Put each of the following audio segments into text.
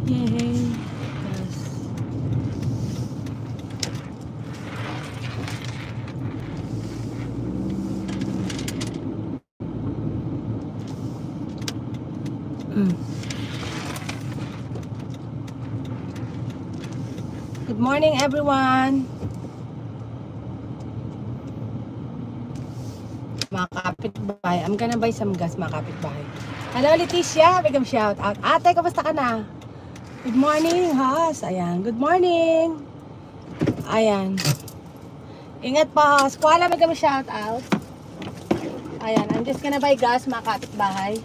Yay! Yes. Good morning, everyone. Mga kapitbahay. I'm gonna buy some gas, mga kapitbahay. Hello, Leticia. Bigam shout out. Ate, kamusta ka na? Good morning, Has. Ayan. Good morning. Ayan. Ingat po, Has. Kuala, bigam shout out. Ayan. I'm just gonna buy gas, mga kapitbahay.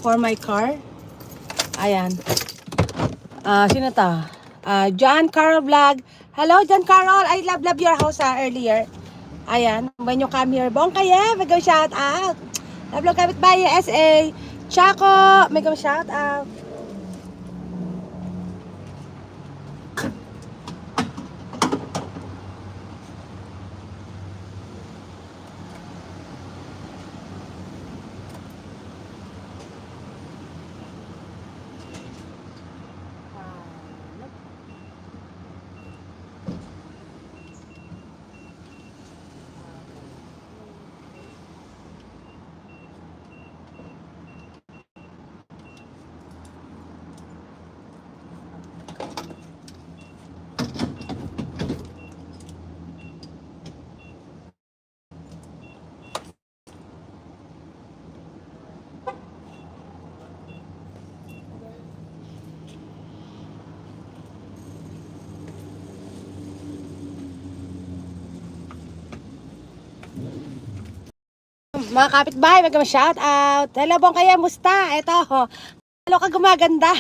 For my car. Ayan. Sino to? John Carol Vlog. Hello, John Carol. I love your house earlier. Ayan. When you come here. Bong kaya. May shout out. Love kapitbahay SA. Chaco. May shout out. Mga kapitbahay, mag-shout out. Hello, Bong kaya, musta? Ito, lalo ka gumaganda.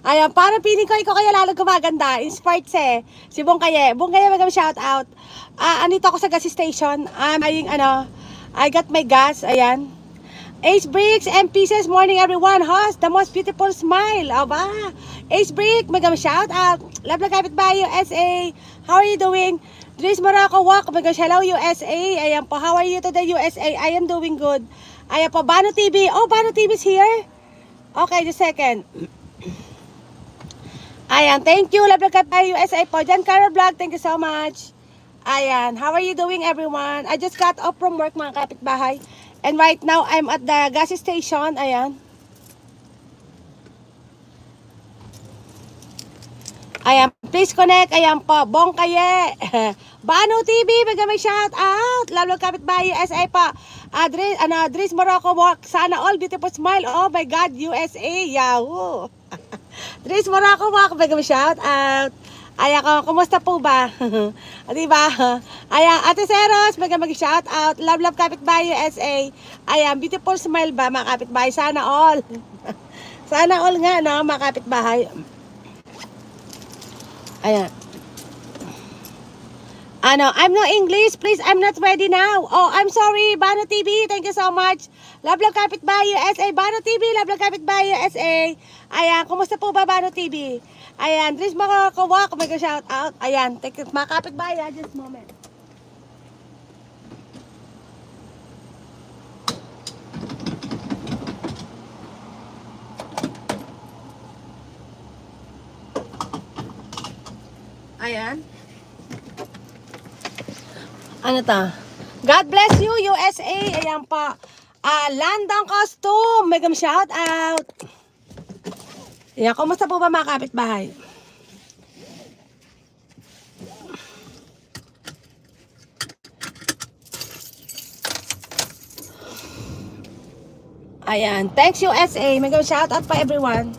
Ayan, parang piling ko ikaw kaya lalo gumaganda. Inspired si Bong kaya. Bong kaya, mag-shout out. Andito ako sa gas station. I got my gas. Ayan. Ace Bricks and Pieces, morning everyone. Host, the most beautiful smile. Aba. Ace Brick, mag-shout out. Love kapitbahay, USA. How are you doing? Dries Morocco Walk, oh my gosh, hello USA. Ayan po, how are you today USA? I am doing good. Ayan po, Bano TV. Oh, Bano TV is here. Okay, just a second. Ayan, thank you. Love kapitbahay USA po. Jan Carol Vlog, thank you so much. Ayan, how are you doing everyone? I just got off from work, mga kapitbahay. And right now, I'm at the gas station. Ayan. Ayan, please connect. Ayan po, Bong Kaye. Bano TV, may shout out. Lalo kapitbahay USA pa. Dries Morocco Walk. Sana all beautiful smile. Oh my God, USA. Yahoo. Dries Morocco Walk, may shout out. Ayan ko, kumusta po ba? Diba? Ayan, Ate Seros, may shout out. Love kapitbahay USA. Ayan, beautiful smile ba, mga kapitbahay? Sana all. Sana all nga, no, mga kapitbahay. Ayan. I'm no English, please. I'm not ready now. Oh, I'm sorry, Bano TV. Thank you so much. Love kapitbahay USA. Bano TV, love kapitbahay USA. Ayan, kumusta po ba, Bano TV? Ayan, Dries Morocco Walk, may shout out. Ayan, take it, mga kapitbahay, just a moment. Ayan. Ano ta? God bless you, USA. Ayan pa. Landang Costume. May shout out. Ayan, kumusta po ba, mga kapitbahay? Ayan. Thanks, USA. May shout out pa, everyone.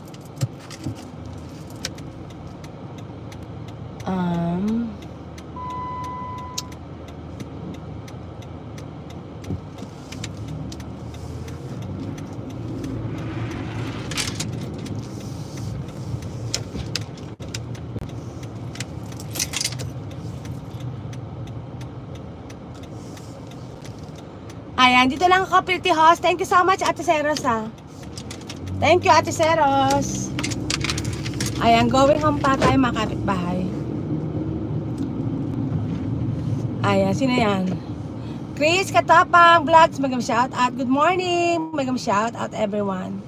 Ayan, dito lang ako, Pretty Host. Thank you so much, Ate Seros, ha. Thank you, Ate Seros. Ayan, going home pa tayo, mga kapitbahay. Ayan, sino yan? Chris Katapang Vlogs, magam shout out. Good morning. Magam shout out everyone.